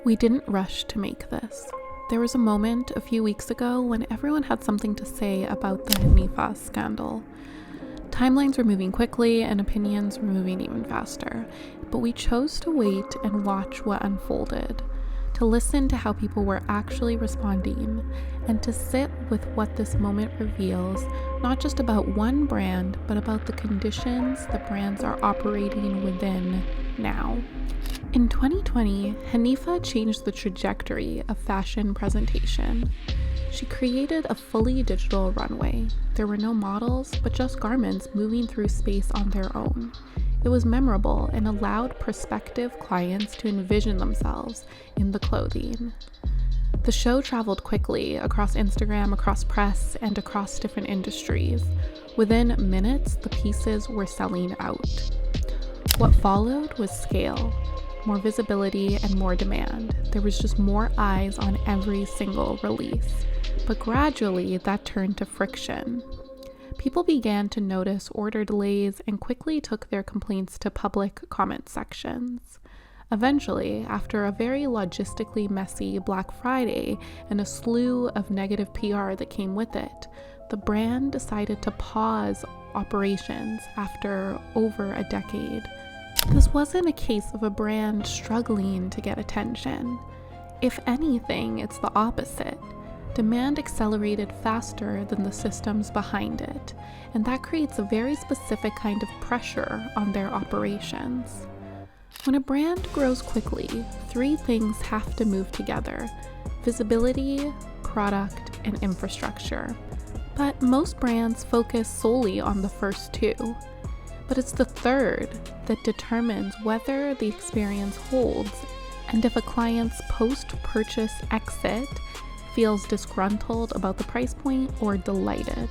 We didn't rush to make this. There was a moment a few weeks ago when everyone had something to say about the Hanifa scandal. Timelines were moving quickly and opinions were moving even faster, but we chose to wait and watch what unfolded, to listen to how people were actually responding, and to sit with what this moment reveals, not just about one brand, but about the conditions the brands are operating within now. In 2020, Hanifa changed the trajectory of fashion presentation. She created a fully digital runway. There were no models, but just garments moving through space on their own. It was memorable and allowed prospective clients to envision themselves in the clothing. The show traveled quickly across Instagram, across press, and across different industries. Within minutes, the pieces were selling out. What followed was scale, more visibility, and more demand. There was just more eyes on every single release. But gradually, that turned to friction. People began to notice order delays and quickly took their complaints to public comment sections. Eventually, after a very logistically messy Black Friday and a slew of negative PR that came with it, the brand decided to pause operations after over a decade. This wasn't a case of a brand struggling to get attention. If anything, it's the opposite. Demand accelerated faster than the systems behind it, and that creates a very specific kind of pressure on their operations. When a brand grows quickly, three things have to move together: visibility, product, and infrastructure. But most brands focus solely on the first two. But it's the third that determines whether the experience holds and if a client's post-purchase exit feels disgruntled about the price point or delighted.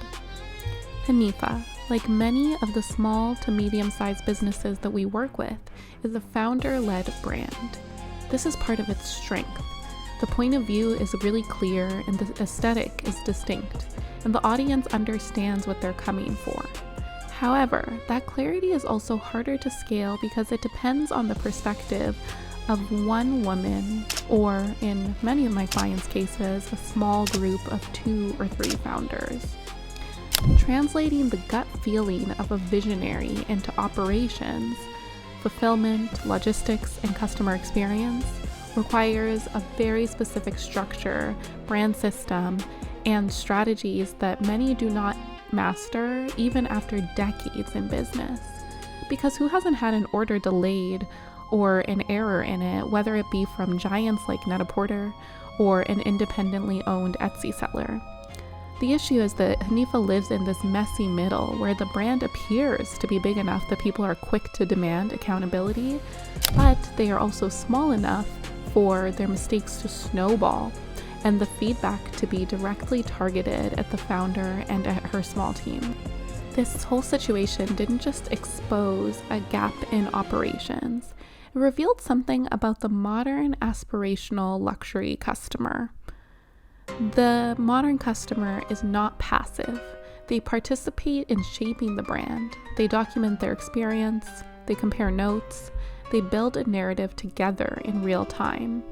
Hanifa, like many of the small to medium-sized businesses that we work with, is a founder-led brand. This is part of its strength. The point of view is really clear and the aesthetic is distinct, and the audience understands what they're coming for. However, that clarity is also harder to scale because it depends on the perspective of one woman, or in many of my clients' cases, a small group of 2 or 3 founders. Translating the gut feeling of a visionary into operations, fulfillment, logistics, and customer experience requires a very specific structure, brand system, and strategies that many do not master even after decades in business. Because who hasn't had an order delayed or an error in it, whether it be from giants like Net-a-Porter or an independently owned Etsy seller? The issue is that Hanifa lives in this messy middle where the brand appears to be big enough that people are quick to demand accountability, but they are also small enough for their mistakes to snowball and the feedback to be directly targeted at the founder and at her small team. This whole situation didn't just expose a gap in operations, it revealed something about the modern aspirational luxury customer. The modern customer is not passive. They participate in shaping the brand. They document their experience, they compare notes, they build a narrative together in real time.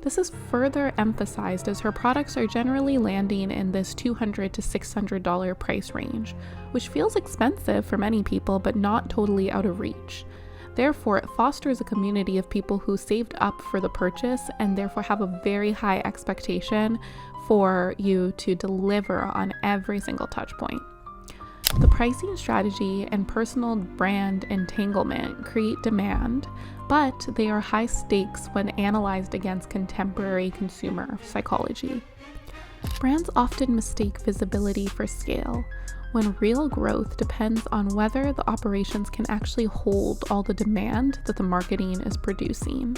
This is further emphasized as her products are generally landing in this $200 to $600 price range, which feels expensive for many people but not totally out of reach. Therefore, it fosters a community of people who saved up for the purchase and therefore have a very high expectation for you to deliver on every single touch point. The pricing strategy and personal brand entanglement create demand, but they are high stakes when analyzed against contemporary consumer psychology. Brands often mistake visibility for scale, when real growth depends on whether the operations can actually hold all the demand that the marketing is producing.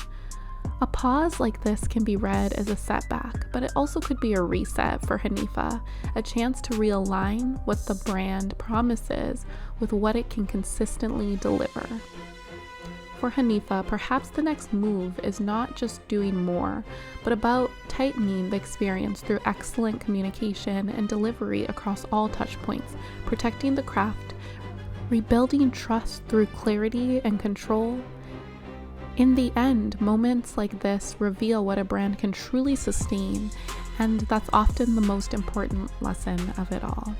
A pause like this can be read as a setback, but it also could be a reset for Hanifa, a chance to realign what the brand promises with what it can consistently deliver. For Hanifa, perhaps the next move is not just doing more, but about tightening the experience through excellent communication and delivery across all touchpoints, protecting the craft, rebuilding trust through clarity and control, In the end, moments like this reveal what a brand can truly sustain, and that's often the most important lesson of it all.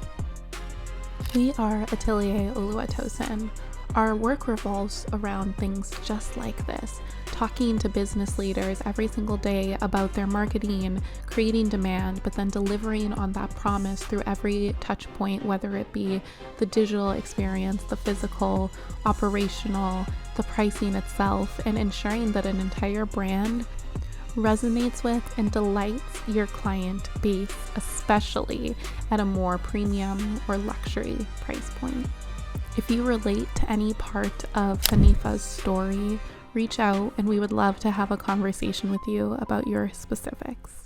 We are Atelier Oluwatosin. Our work revolves around things just like this, talking to business leaders every single day about their marketing, creating demand, but then delivering on that promise through every touch point, whether it be the digital experience, the physical, operational, the pricing itself, and ensuring that an entire brand resonates with and delights your client base, especially at a more premium or luxury price point. If you relate to any part of Hanifa's story, reach out and we would love to have a conversation with you about your specifics.